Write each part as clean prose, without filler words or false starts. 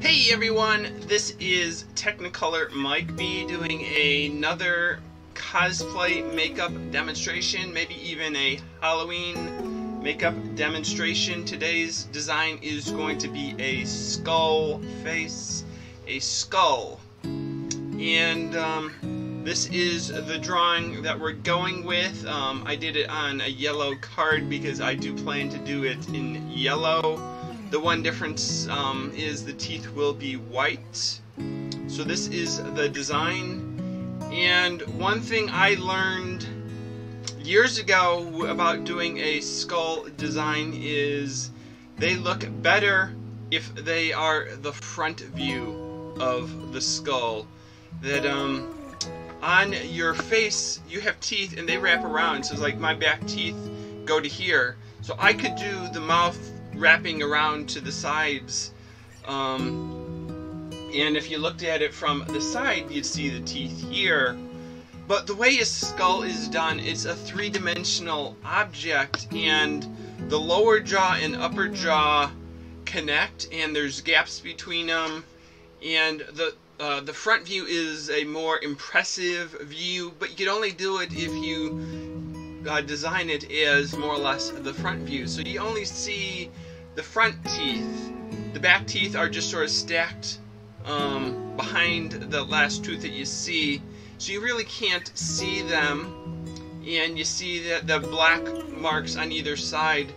Hey everyone, this is Technicolor Mike B doing another cosplay makeup demonstration, maybe even a Halloween makeup demonstration. Today's design is going to be a skull face, a skull. And this is the drawing that we're going with. I did it on a yellow card because I do plan to do it in yellow. The one difference is the teeth will be white. So this is the design. And one thing I learned years ago about doing a skull design is they look better if they are the front view of the skull. That on your face you have teeth and they wrap around. So it's like my back teeth go to here. So I could do the mouth wrapping around to the sides, and if you looked at it from the side you'd see the teeth here. But the way a skull is done, it's a three-dimensional object, and the lower jaw and upper jaw connect and there's gaps between them, and the front view is a more impressive view, but you can only do it if you design it as more or less the front view. So you only see the front teeth. The back teeth are just sort of stacked behind the last tooth that you see, so you really can't see them. And you see that the black marks on either side,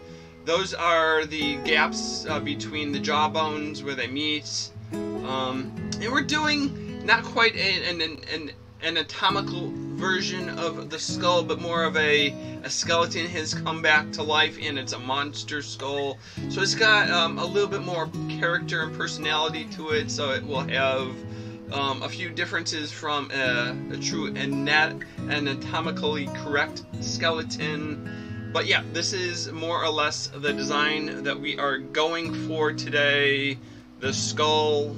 those are the gaps between the jawbones where they meet. And we're doing not quite an anatomical version of the skull, but more of a skeleton has come back to life and it's a monster skull. So it's got a little bit more character and personality to it, so it will have a few differences from a true anatomically correct skeleton. But yeah, this is more or less the design that we are going for today. The skull.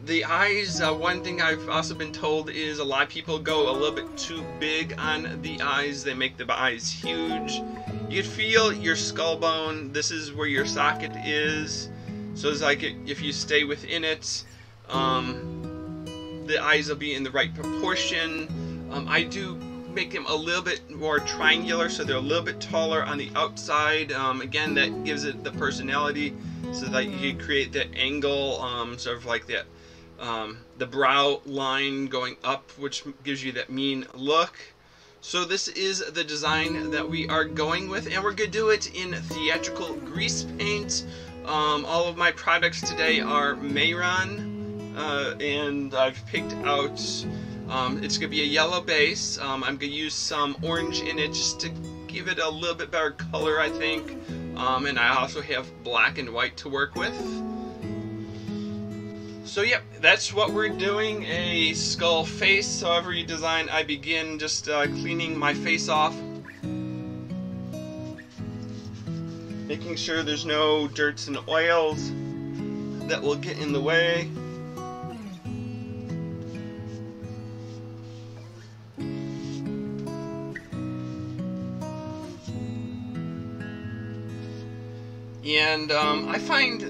The eyes, one thing I've also been told is a lot of people go a little bit too big on the eyes. They make the eyes huge. You can feel your skull bone. This is where your socket is. So it's like if you stay within it, the eyes will be in the right proportion. I do make them a little bit more triangular, so they're a little bit taller on the outside. Again, that gives it the personality, so that you can create that angle, sort of like that. The brow line going up, which gives you that mean look. So this is the design that we are going with, and we're going to do it in theatrical grease paint. All of my products today are Mehron, and I've picked out, it's going to be a yellow base. I'm going to use some orange in it just to give it a little bit better color, I think. And I also have black and white to work with. So yep, that's what we're doing, a skull face. So every design I begin just cleaning my face off, making sure there's no dirts and oils that will get in the way. And I find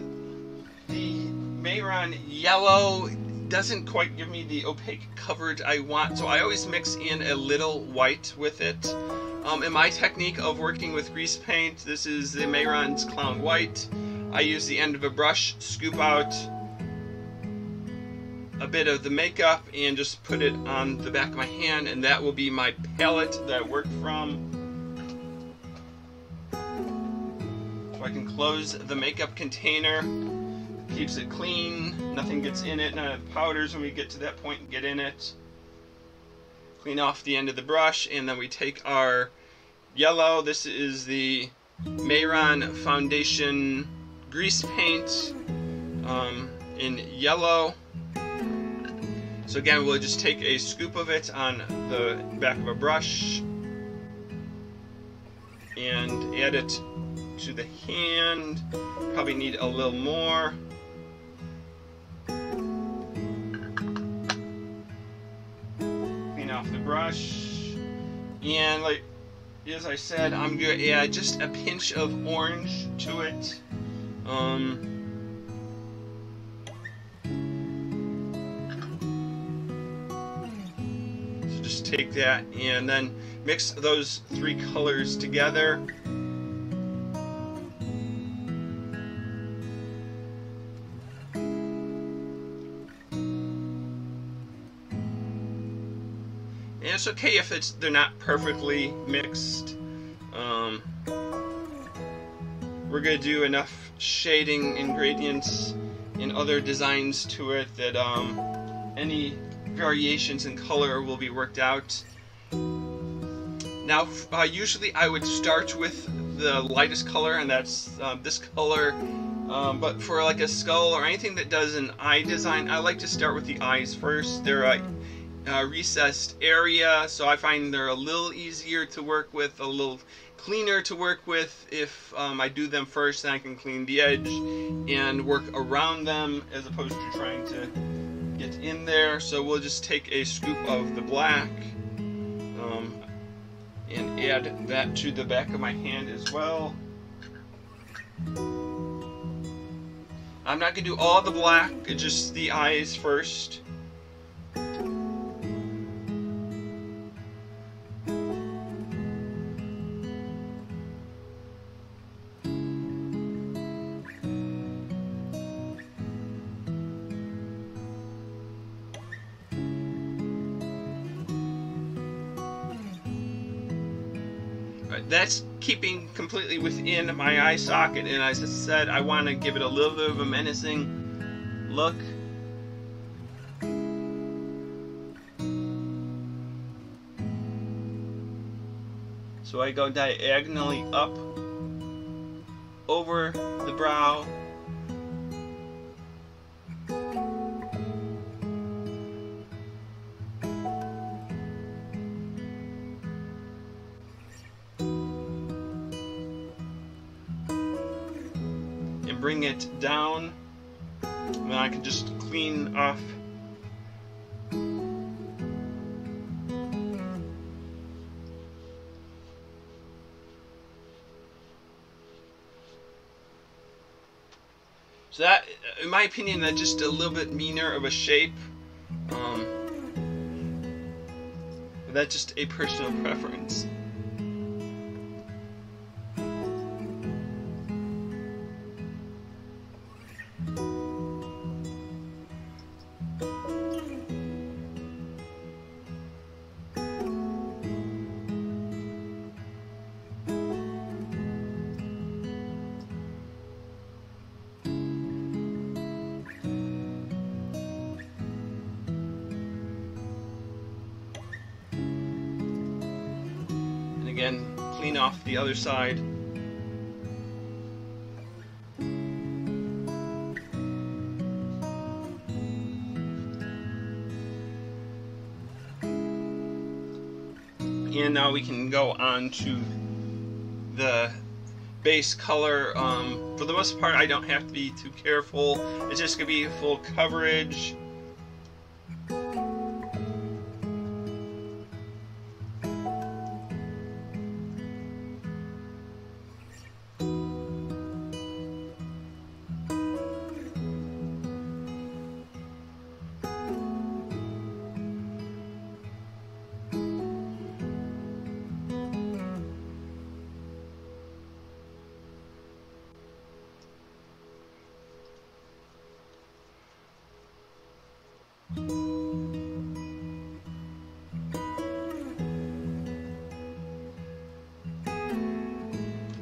the Mehron yellow doesn't quite give me the opaque coverage I want, so I always mix in a little white with it. In my technique of working with grease paint, this is the Mehron's Clown White. I use the end of a brush, scoop out a bit of the makeup, and just put it on the back of my hand, and that will be my palette that I work from. So I can close the makeup container. Keeps it clean, nothing gets in it, none of the powders when we get to that point get in it. Clean off the end of the brush, and then we take our yellow. This is the Mehron Foundation Grease Paint in yellow. So again, we'll just take a scoop of it on the back of a brush and add it to the hand. Probably need a little more. Off the brush, and like as I said, I'm going to add just a pinch of orange to it. take that and then mix those three colors together. And it's okay if they're not perfectly mixed. We're going to do enough shading ingredients and other designs to it that any variations in color will be worked out. Now, usually I would start with the lightest color, and that's this color. But for like a skull or anything that does an eye design, I like to start with the eyes first. They're a recessed area, so I find they're a little easier to work with, a little cleaner to work with. If I do them first, then I can clean the edge and work around them as opposed to trying to get in there. So we'll just take a scoop of the black and add that to the back of my hand as well. I'm not going to do all the black, just the eyes first. That's keeping completely within my eye socket, and as I said, I want to give it a little bit of a menacing look. So I go diagonally up over the brow. Bring it down, and then I can just clean off so that, in my opinion, that's just a little bit meaner of a shape. That's just a personal preference. Again, clean off the other side. And now we can go on to the base color. For the most part, I don't have to be too careful. It's just going to be full coverage.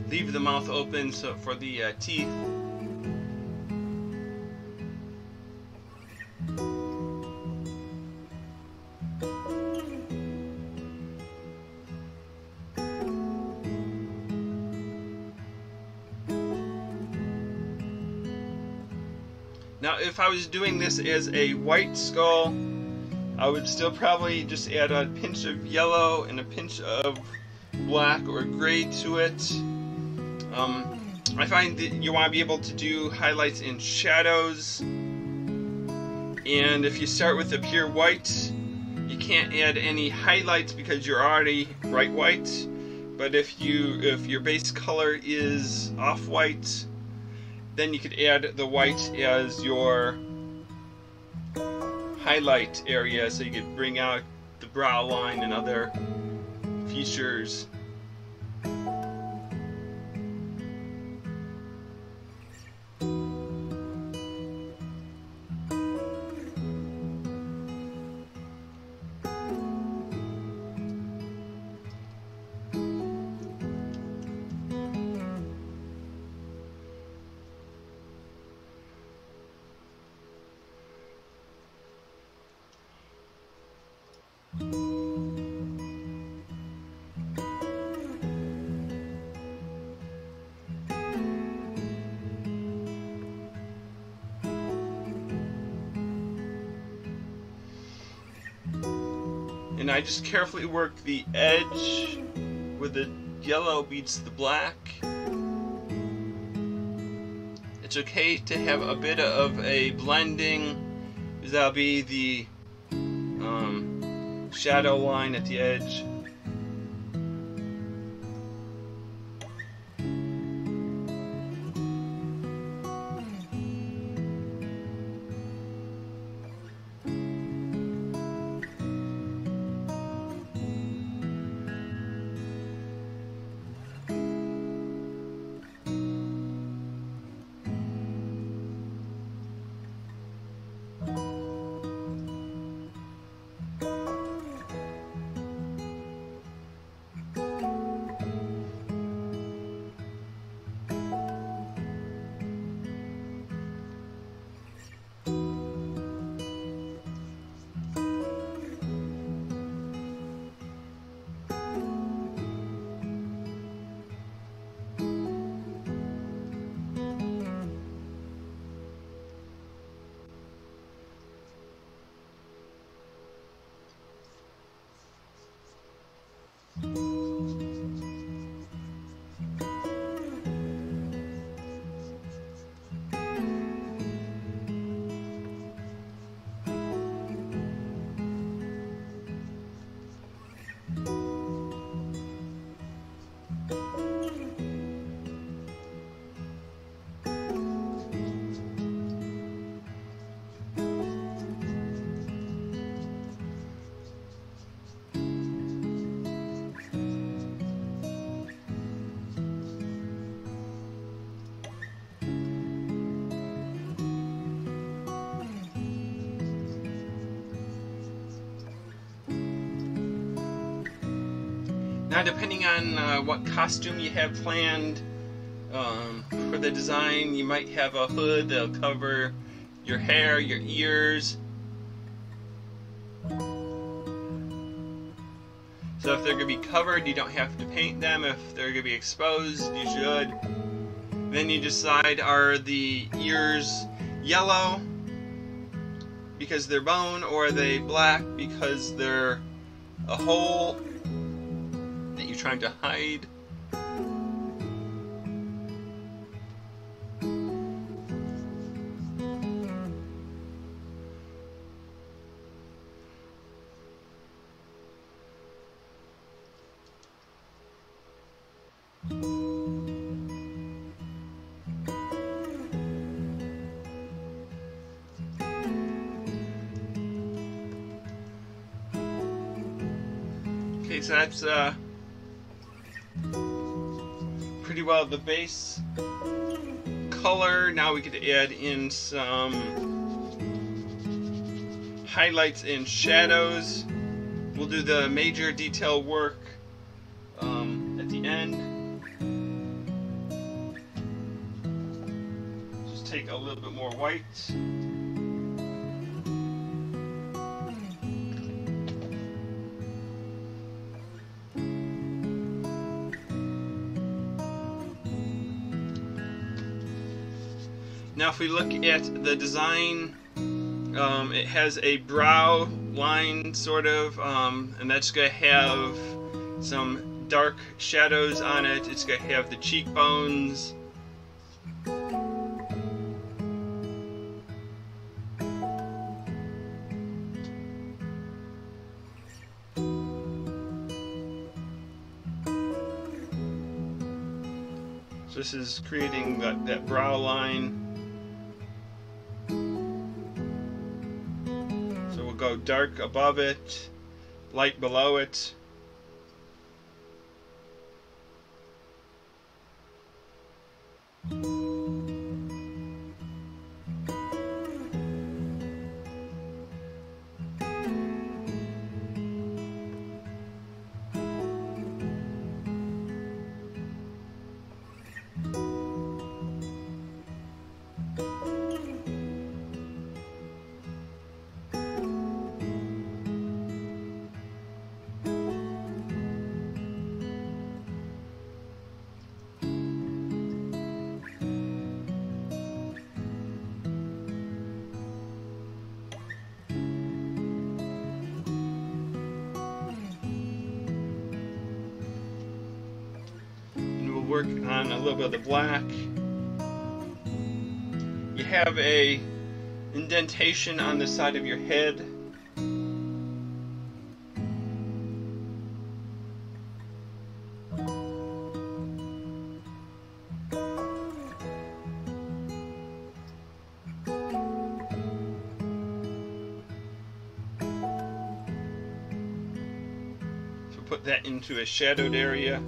Leave the mouth open so for the teeth. Now, if I was doing this as a white skull, I would still probably just add a pinch of yellow and a pinch of black or gray to it. I find that you want to be able to do highlights and shadows, and if you start with a pure white, you can't add any highlights because you're already bright white. But if your base color is off-white, then you could add the white as your highlight area, so you could bring out the brow line and other features. And I just carefully work the edge where the yellow beats the black. It's okay to have a bit of a blending, because that'll be the shadow line at the edge. Now, depending on what costume you have planned for the design, you might have a hood that'll cover your hair, your ears. So if they're going to be covered, you don't have to paint them. If they're going to be exposed, you should. Then you decide, are the ears yellow because they're bone, or are they black because they're a hole that you're trying to hide? Okay, so that's pretty well the base color. Now we could add in some highlights and shadows. We'll do the major detail work at the end. Just take a little bit more white. Now if we look at the design, it has a brow line sort of, and that's going to have some dark shadows on it. It's going to have the cheekbones. So this is creating that brow line. Go dark above it, light below it. Work on a little bit of the black. You have a indentation on the side of your head. So put that into a shadowed area.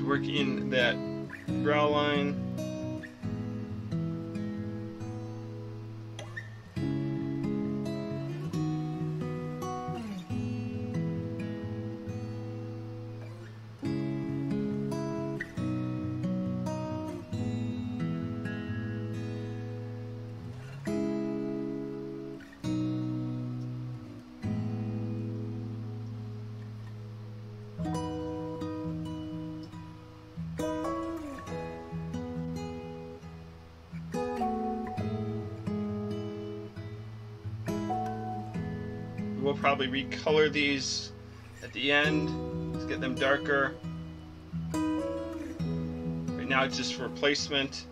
Work in that brow line. We'll probably recolor these at the end. Let's get them darker. Right now it's just for placement.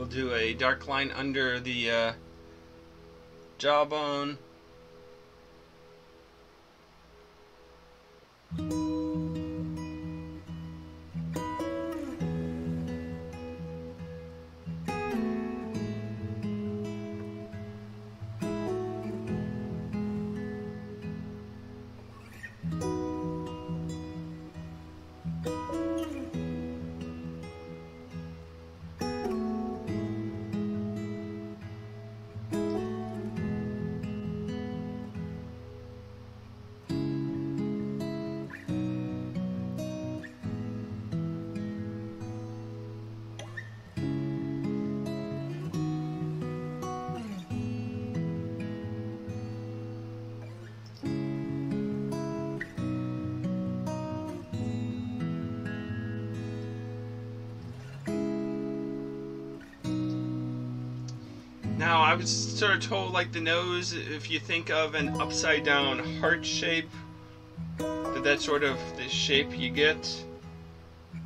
Do a dark line under the jawbone. I was sort of told, like, the nose, if you think of an upside down heart shape, that's sort of the shape you get.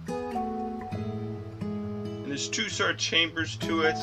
And there's two sort of chambers to it.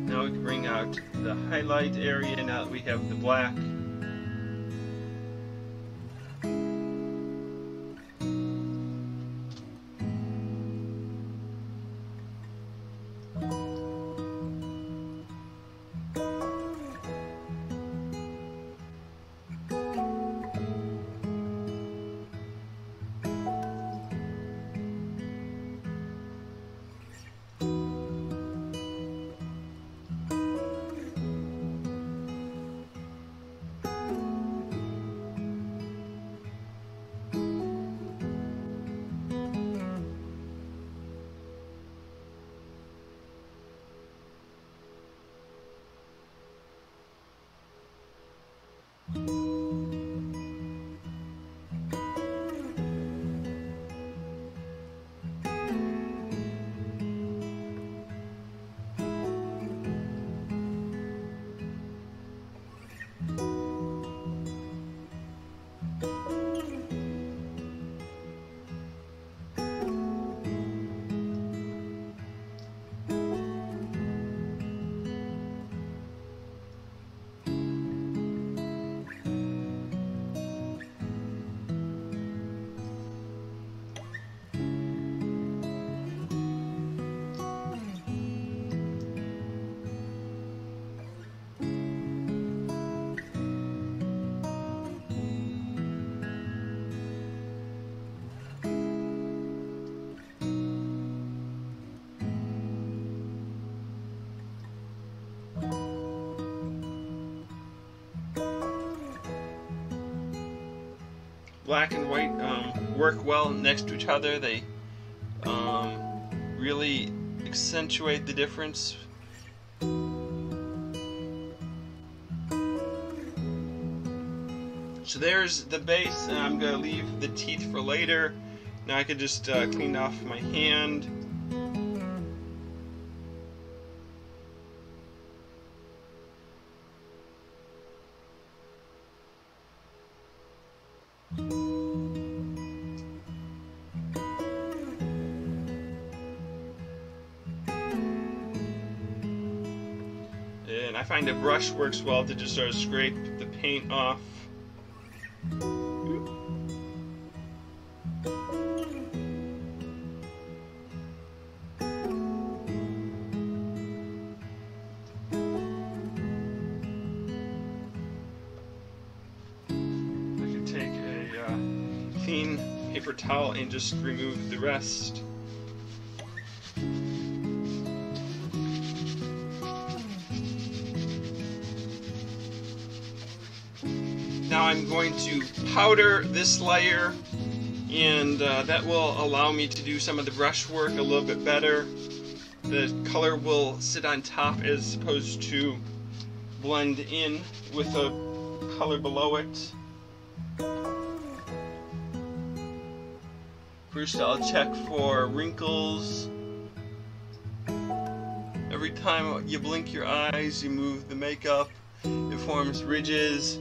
Now we can bring out the highlight area now that we have the black. Black and white work well next to each other. They really accentuate the difference. So there's the base, and I'm going to leave the teeth for later. Now I could just clean off my hand. And I find a brush works well to just sort of scrape the paint off. I can take a clean paper towel and just remove the rest. Now I'm going to powder this layer, and that will allow me to do some of the brush work a little bit better. The color will sit on top as opposed to blend in with the color below it. First I'll check for wrinkles. Every time you blink your eyes, you move the makeup, it forms ridges.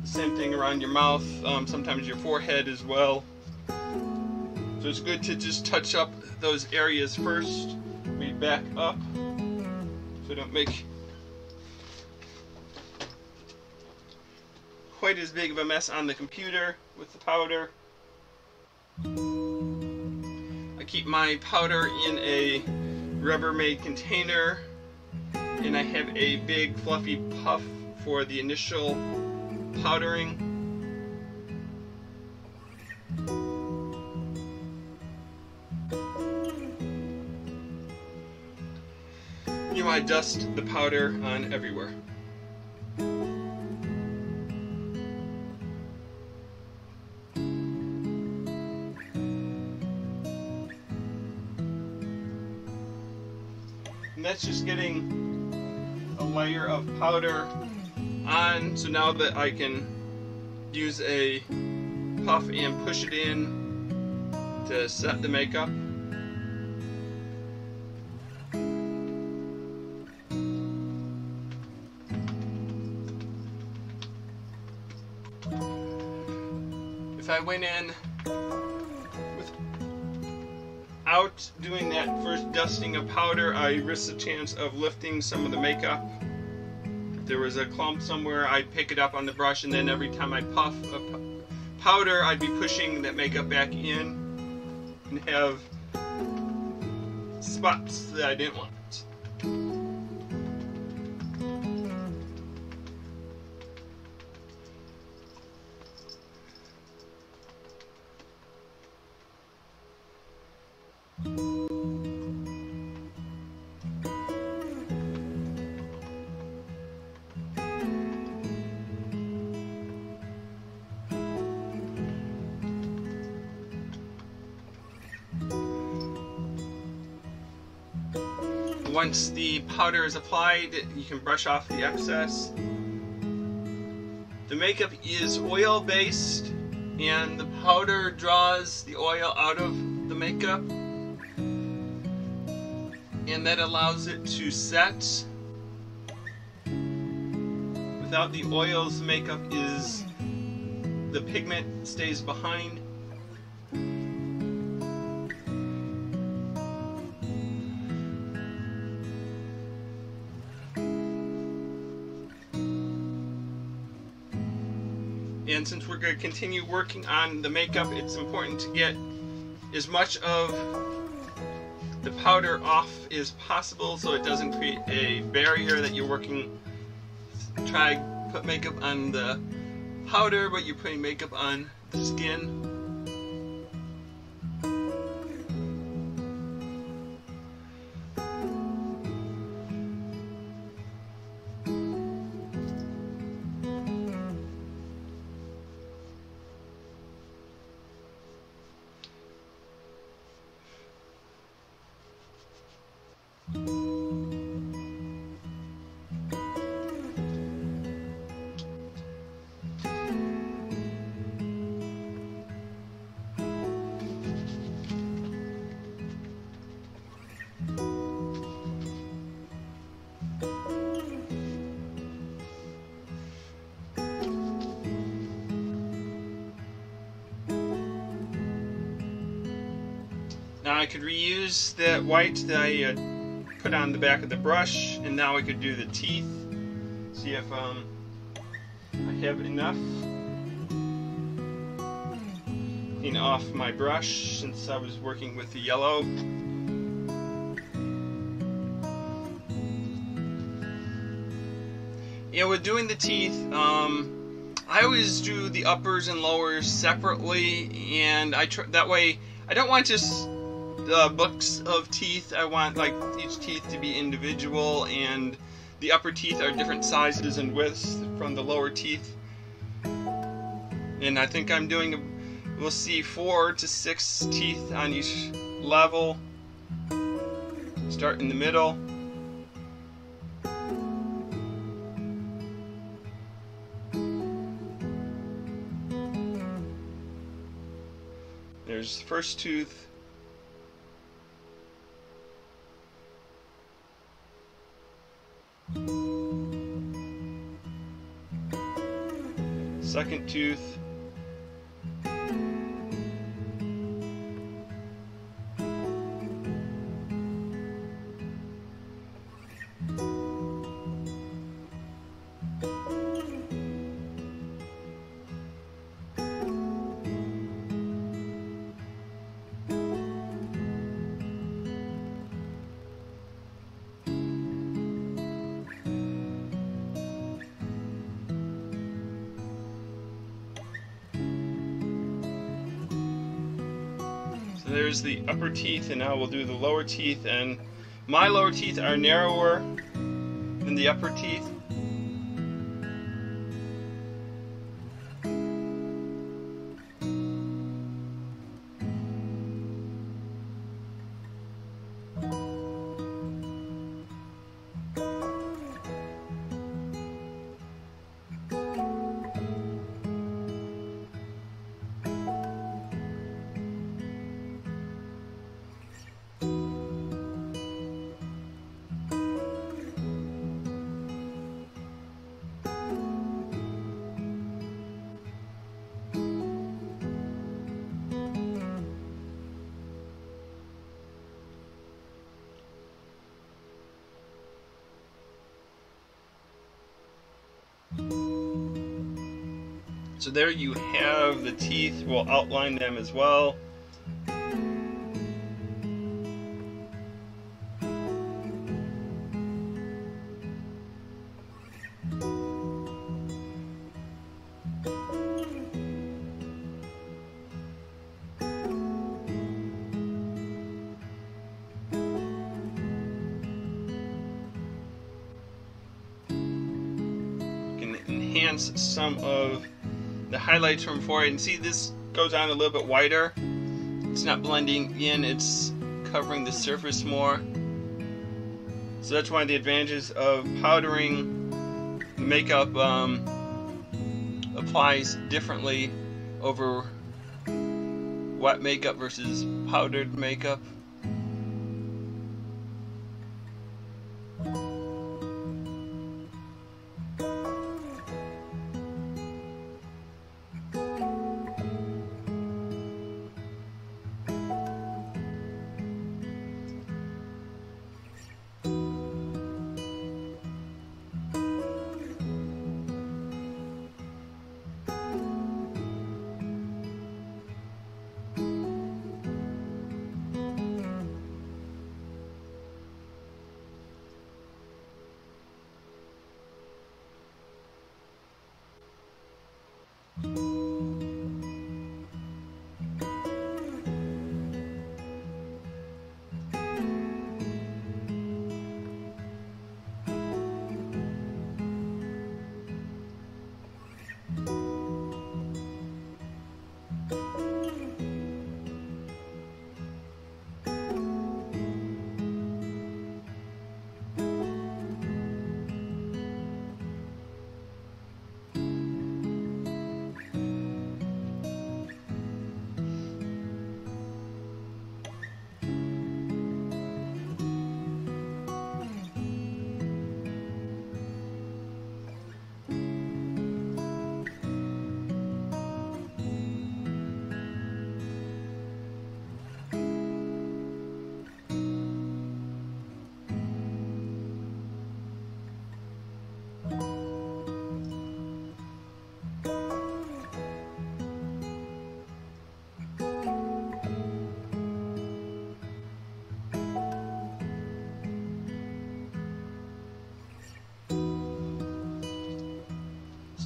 Same thing around your mouth, sometimes your forehead as well. So it's good to just touch up those areas first. We back up so don't make quite as big of a mess on the computer with the powder. I keep my powder in a Rubbermaid container, and I have a big fluffy puff for the initial powdering. You want to dust the powder on everywhere. And that's just getting a layer of powder on, so now that I can use a puff and push it in to set the makeup. If I went in without doing that first dusting of powder, I risk the chance of lifting some of the makeup. If there was a clump somewhere, I'd pick it up on the brush, and then every time I puff powder, I'd be pushing that makeup back in and have spots that I didn't want. Once the powder is applied, you can brush off the excess. The makeup is oil based, and the powder draws the oil out of the makeup, and that allows it to set. Without the oils, makeup is, the pigment stays behind. And since we're going to continue working on the makeup, it's important to get as much of the powder off as possible so it doesn't create a barrier that you're working. Try to put makeup on the powder, but you're putting makeup on the skin. Now I could reuse that white that I put on the back of the brush, and now I could do the teeth. See if I have enough. Clean off my brush since I was working with the yellow. Yeah, with doing the teeth, I always do the uppers and lowers separately, and that way I don't want just books of teeth. I want like each teeth to be individual, and the upper teeth are different sizes and widths from the lower teeth. And I think I'm doing, we'll see 4 to 6 teeth on each level. Start in the middle. There's the first tooth. Second tooth. there's the upper teeth, and now we'll do the lower teeth. And my lower teeth are narrower than the upper teeth. So there you have the teeth. We'll outline them as well. Enhance some of the highlights from before, and see this goes on a little bit wider. It's not blending in, it's covering the surface more. So that's one of the advantages of powdering. The makeup applies differently over wet makeup versus powdered makeup.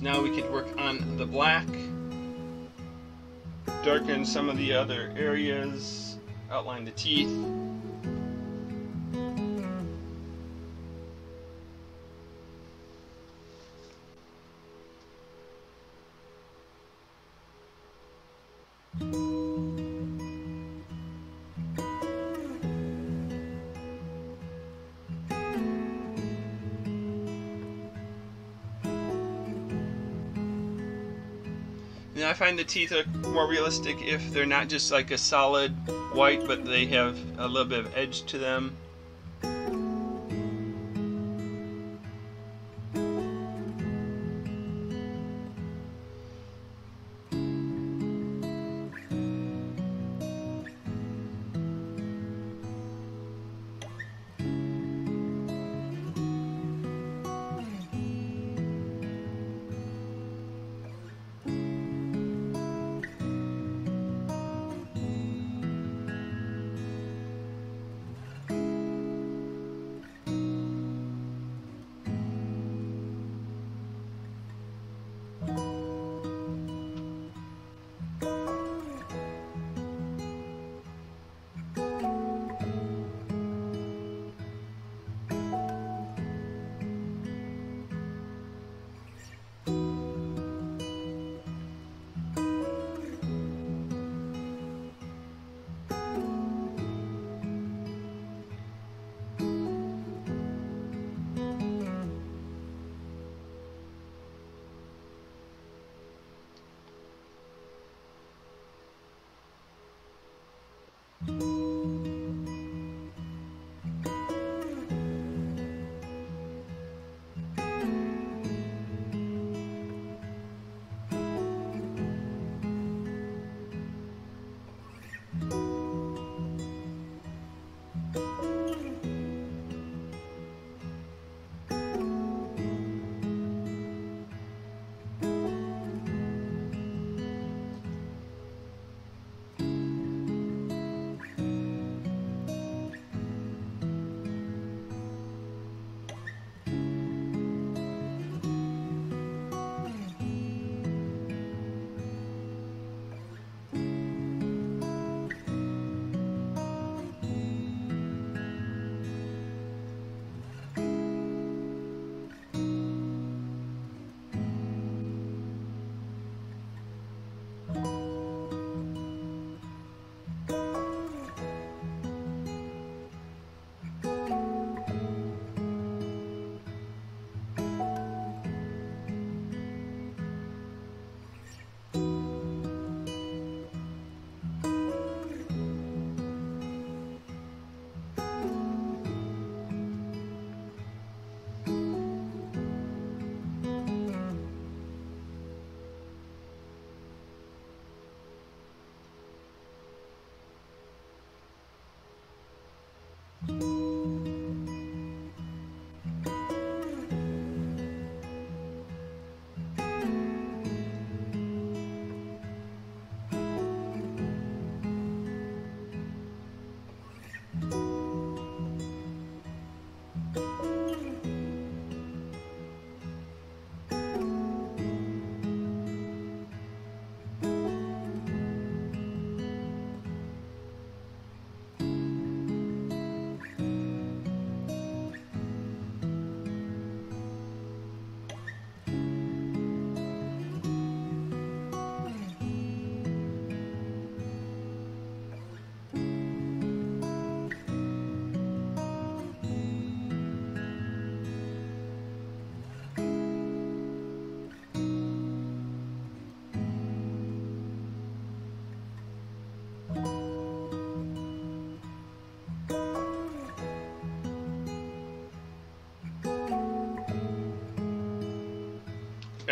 Now we could work on the black, darken some of the other areas, outline the teeth. Now I find the teeth are more realistic if they're not just like a solid white, but they have a little bit of edge to them.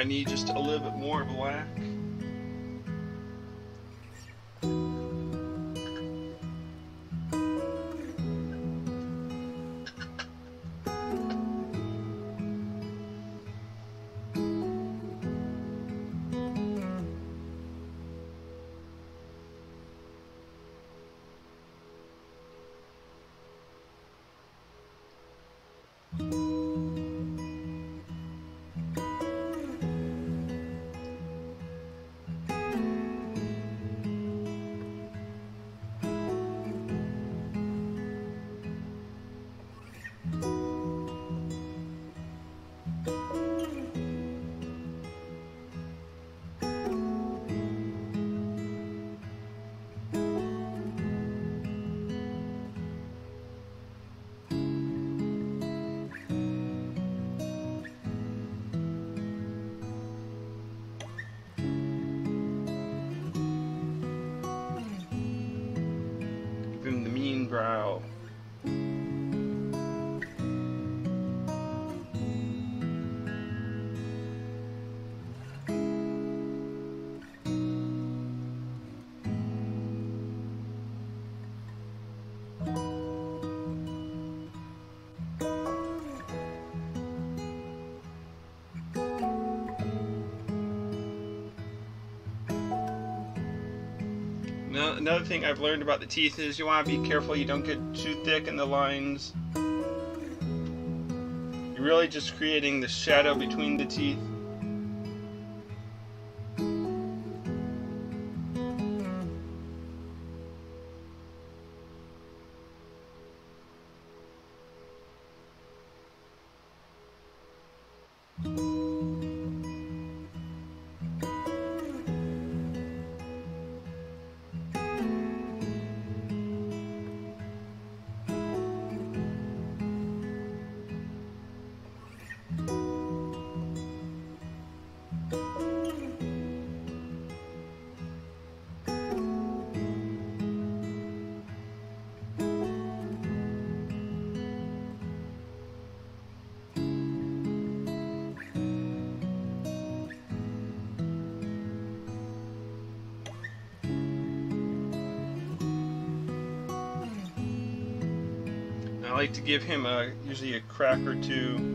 I need just a little bit more black. Give him the mean brow. Now, another thing I've learned about the teeth is you want to be careful you don't get too thick in the lines. You're really just creating the shadow between the teeth. I like to give him usually a crack or two.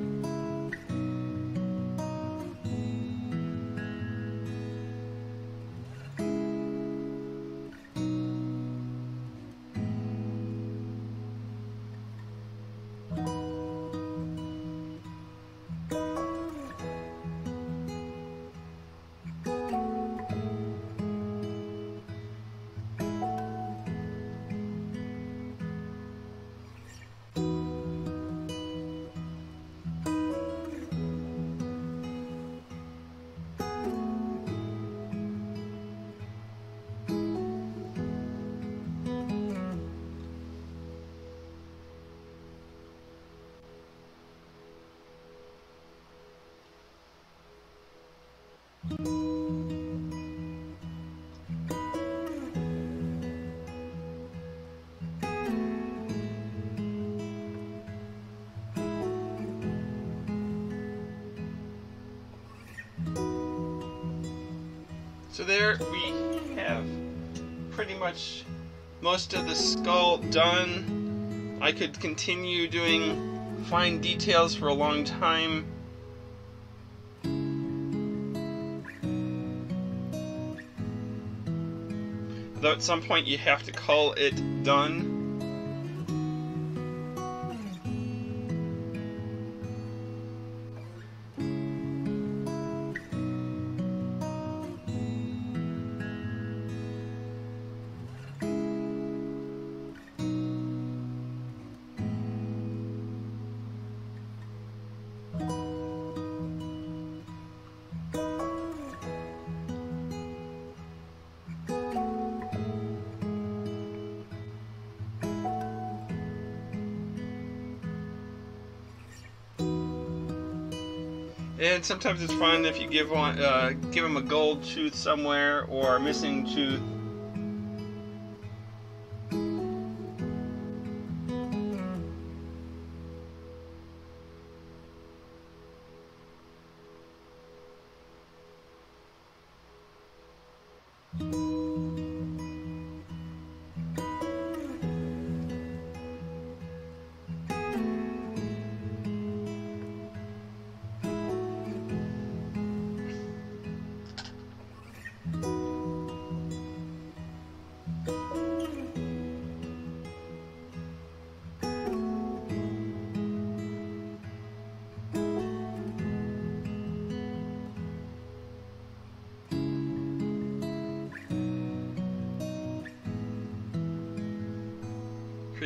So there we have pretty much most of the skull done. I could continue doing fine details for a long time. Though at some point you have to call it done. And sometimes it's fun if you give him a gold tooth somewhere or a missing tooth.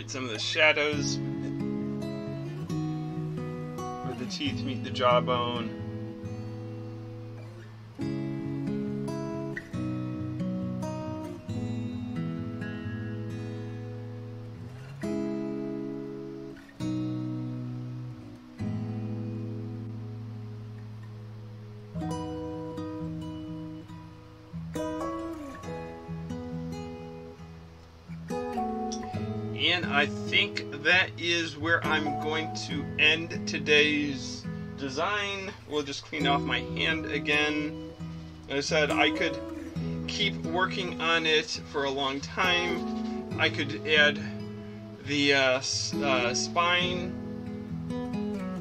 Hit some of the shadows where the teeth meet the jawbone. And I think that is where I'm going to end today's design. We'll just clean off my hand again. As I said, I could keep working on it for a long time. I could add the spine,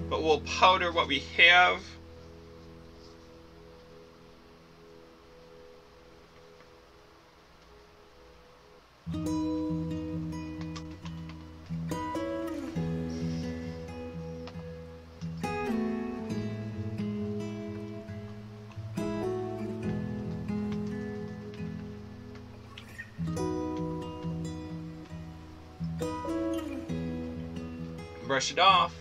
but we'll powder what we have. Brush it off.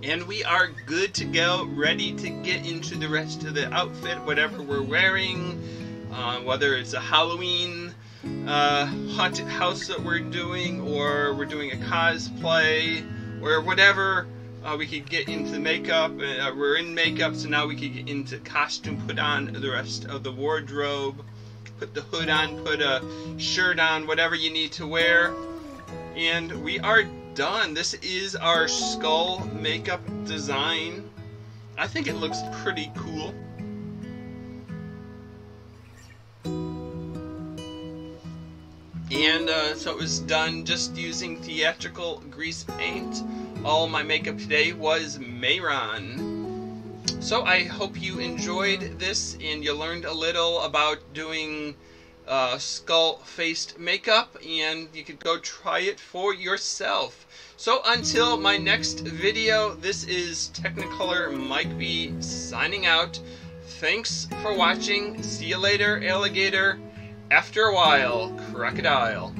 And we are good to go, ready to get into the rest of the outfit, whatever we're wearing, whether it's a Halloween haunted house that we're doing, or we're doing a cosplay, or whatever. We could get into makeup. We're in makeup, so now we could get into costume, put on the rest of the wardrobe, put the hood on, put a shirt on, whatever you need to wear. And we are done. This is our skull makeup design. I think it looks pretty cool. And so it was done just using theatrical grease paint. All my makeup today was Mehron. So I hope you enjoyed this and you learned a little about doing skull-faced makeup, and you could go try it for yourself. So until my next video, this is Technicolor Mike B signing out. Thanks for watching. See you later, alligator. After a while, crocodile.